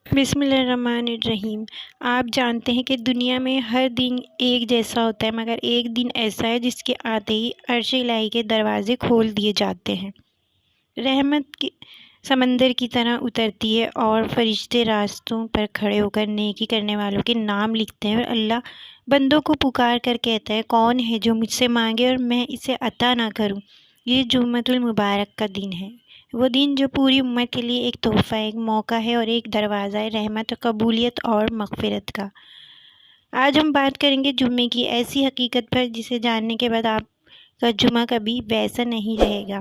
بسم اللہ الرحمن الرحیم۔ آپ جانتے ہیں کہ دنیا میں ہر دن ایک جیسا ہوتا ہے، مگر ایک دن ایسا ہے جس کے آتے ہی عرش الہی کے دروازے کھول دیے جاتے ہیں، رحمت کی سمندر کی طرح اترتی ہے اور فرشتے راستوں پر کھڑے ہو کر نیکی کرنے والوں کے نام لکھتے ہیں، اور اللہ بندوں کو پکار کر کہتا ہے، کون ہے جو مجھ سے مانگے اور میں اسے عطا نہ کروں۔ یہ جمعۃ المبارک کا دن ہے، وہ دن جو پوری امت کے لیے ایک تحفہ، ایک موقع ہے اور ایک دروازہ ہے رحمت، قبولیت اور مغفرت کا۔ آج ہم بات کریں گے جمعے کی ایسی حقیقت پر جسے جاننے کے بعد آپ کا جمعہ کبھی ویسا نہیں رہے گا۔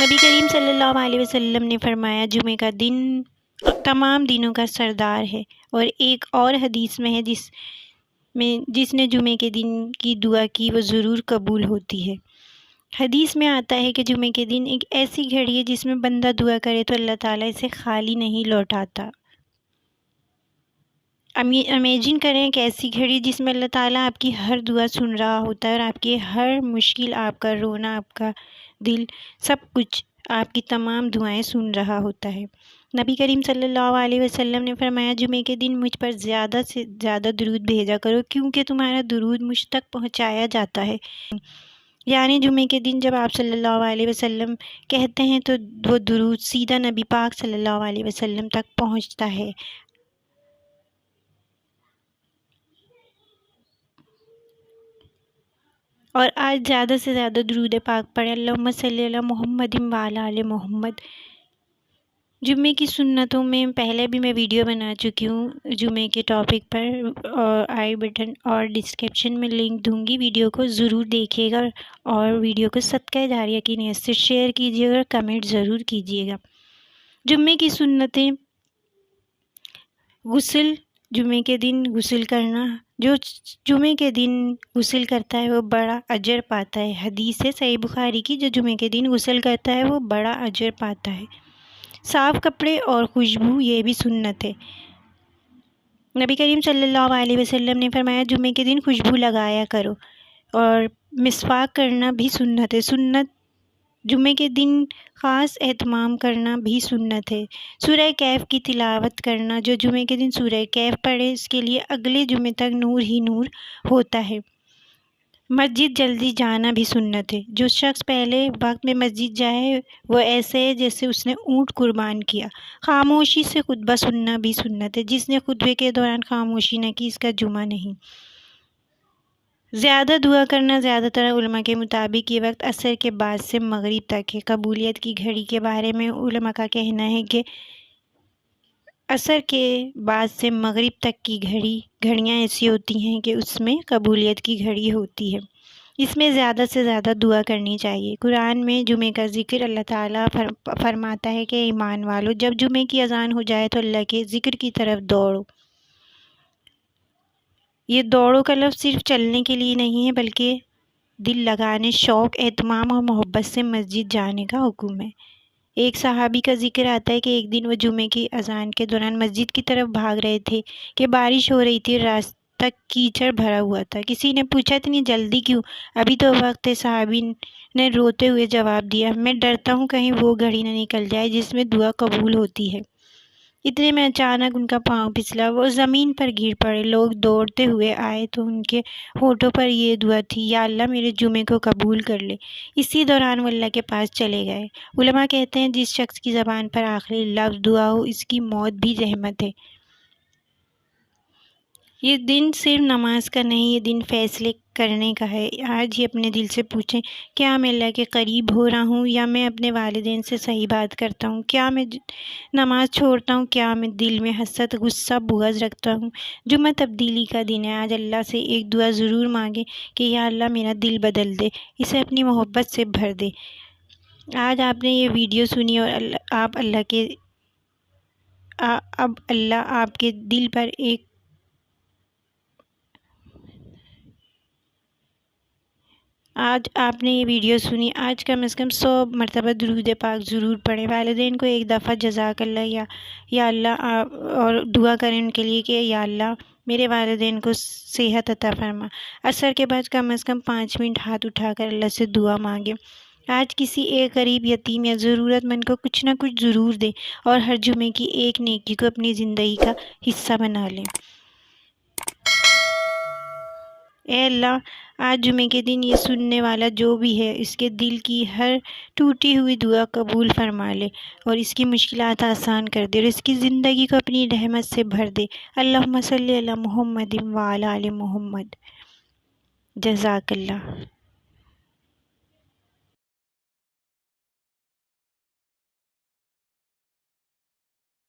نبی کریم صلی اللہ علیہ وسلم نے فرمایا، جمعے کا دن تمام دنوں کا سردار ہے، اور ایک اور حدیث میں ہے جس نے جمعے کے دن کی دعا کی وہ ضرور قبول ہوتی ہے۔ حدیث میں آتا ہے کہ جمعے کے دن ایک ایسی گھڑی ہے جس میں بندہ دعا کرے تو اللہ تعالیٰ اسے خالی نہیں لوٹاتا۔ امیجن کریں کہ ایسی گھڑی جس میں اللہ تعالیٰ آپ کی ہر دعا سن رہا ہوتا ہے، اور آپ کی ہر مشکل، آپ کا رونا، آپ کا دل، سب کچھ، آپ کی تمام دعائیں سن رہا ہوتا ہے۔ نبی کریم صلی اللہ علیہ وسلم نے فرمایا، جمعے کے دن مجھ پر زیادہ سے زیادہ درود بھیجا کرو، کیونکہ تمہارا درود مجھ تک پہنچایا جاتا ہے۔ یعنی جمعے کے دن جب آپ صلی اللہ علیہ وسلم کہتے ہیں تو وہ درود سیدھا نبی پاک صلی اللہ علیہ وسلم تک پہنچتا ہے۔ اور آج زیادہ سے زیادہ درود پاک پڑھیں، اللہم صلی علی محمد وعلی آل محمد۔ جمعے کی سنتوں میں پہلے بھی میں ویڈیو بنا چکی ہوں جمعے کے ٹاپک پر، اور آئی بٹن اور ڈسکرپشن میں لنک دوں گی، ویڈیو کو ضرور دیکھیے گا، اور ویڈیو کو صدقہ جاریہ کی نیت سے شیئر کیجیے گا اور کمنٹ ضرور کیجیے گا۔ جمعے کی سنتیں: غسل، جمعے کے دن غسل کرنا، جو جمعے کے دن غسل کرتا ہے وہ بڑا اجر پاتا ہے۔ حدیث ہے صحیح بخاری کی، جو جمعے کے دن غسل کرتا ہے وہ بڑا اجر پاتا ہے۔ صاف کپڑے اور خوشبو، یہ بھی سنت ہے۔ نبی کریم صلی اللہ علیہ وسلم نے فرمایا، جمعے کے دن خوشبو لگایا کرو، اور مسواک کرنا بھی سنت ہے۔ جمعے کے دن خاص اہتمام کرنا بھی سنت ہے۔ سورہ کہف کی تلاوت کرنا، جو جمعے کے دن سورہ کہف پڑھے اس کے لیے اگلے جمعے تک نور ہی نور ہوتا ہے۔ مسجد جلدی جانا بھی سنت ہے۔ جو شخص پہلے وقت میں مسجد جائے وہ ایسے ہے جیسے اس نے اونٹ قربان کیا۔ خاموشی سے خطبہ سننا بھی سنت ہے۔ جس نے خطبے کے دوران خاموشی نہ کی اس کا جمعہ نہیں۔ زیادہ دعا کرنا، زیادہ تر علماء کے مطابق یہ وقت عصر کے بعد سے مغرب تک ہے۔ قبولیت کی گھڑی کے بارے میں علماء کا کہنا ہے کہ عصر کے بعد سے مغرب تک کی گھڑیاں ایسی ہوتی ہیں کہ اس میں قبولیت کی گھڑی ہوتی ہے، اس میں زیادہ سے زیادہ دعا کرنی چاہیے۔ قرآن میں جمعے کا ذکر اللہ تعالیٰ فرماتا ہے کہ ایمان والو، جب جمعے کی اذان ہو جائے تو اللہ کے ذکر کی طرف دوڑو۔ یہ دوڑو کا لفظ صرف چلنے کے لیے نہیں ہے، بلکہ دل لگانے، شوق، اہتمام اور محبت سے مسجد جانے کا حکم ہے۔ ایک صحابی کا ذکر آتا ہے کہ ایک دن وہ جمعے کی اذان کے دوران مسجد کی طرف بھاگ رہے تھے کہ بارش ہو رہی تھی، راستہ کیچڑ بھرا ہوا تھا۔ کسی نے پوچھا، اتنی جلدی کیوں؟ ابھی تو وقت ہے۔ صحابی نے روتے ہوئے جواب دیا، میں ڈرتا ہوں کہیں وہ گھڑی نہ نکل جائے جس میں دعا قبول ہوتی ہے۔ اتنے میں اچانک ان کا پاؤں پھسلا، وہ زمین پر گر پڑے۔ لوگ دوڑتے ہوئے آئے تو ان کے ہونٹوں پر یہ دعا تھی، یا اللہ میرے جمعے کو قبول کر لے۔ اسی دوران وہ اللہ کے پاس چلے گئے۔ علماء کہتے ہیں جس شخص کی زبان پر آخری لفظ دعا ہو اس کی موت بھی رحمت ہے۔ یہ دن صرف نماز کا نہیں، یہ دن فیصلے کرنے کا ہے۔ آج ہی اپنے دل سے پوچھیں، کیا میں اللہ کے قریب ہو رہا ہوں، یا میں اپنے والدین سے صحیح بات کرتا ہوں؟ کیا میں نماز چھوڑتا ہوں؟ کیا میں دل میں حسد، غصہ، بغض رکھتا ہوں؟ جمعہ تبدیلی کا دن ہے۔ آج اللہ سے ایک دعا ضرور مانگیں کہ یا اللہ میرا دل بدل دے، اسے اپنی محبت سے بھر دے۔ آج آپ نے یہ ویڈیو سنی اور اب اللہ آپ کے دل پر آج آپ نے یہ ویڈیو سنی، آج کم از کم 100 مرتبہ درود پاک ضرور پڑھیں۔ والدین کو ایک دفعہ جزاک اللہ یا اللہ اور دعا کریں ان کے لیے کہ یا اللہ میرے والدین کو صحت عطا فرما۔ عصر کے بعد کم از کم 5 منٹ ہاتھ اٹھا کر اللہ سے دعا مانگیں۔ آج کسی ایک غریب، یتیم یا ضرورت مند کو کچھ نہ کچھ ضرور دیں اور ہر جمعے کی ایک نیکی کو اپنی زندگی کا حصہ بنا لیں۔ اے اللہ، آج جمعے کے دن یہ سننے والا جو بھی ہے اس کے دل کی ہر ٹوٹی ہوئی دعا قبول فرما لے اور اس کی مشکلات آسان کر دے اور اس کی زندگی کو اپنی رحمت سے بھر دے۔ اللہم صلی علی محمد وعلی آل محمد۔ جزاک اللہ۔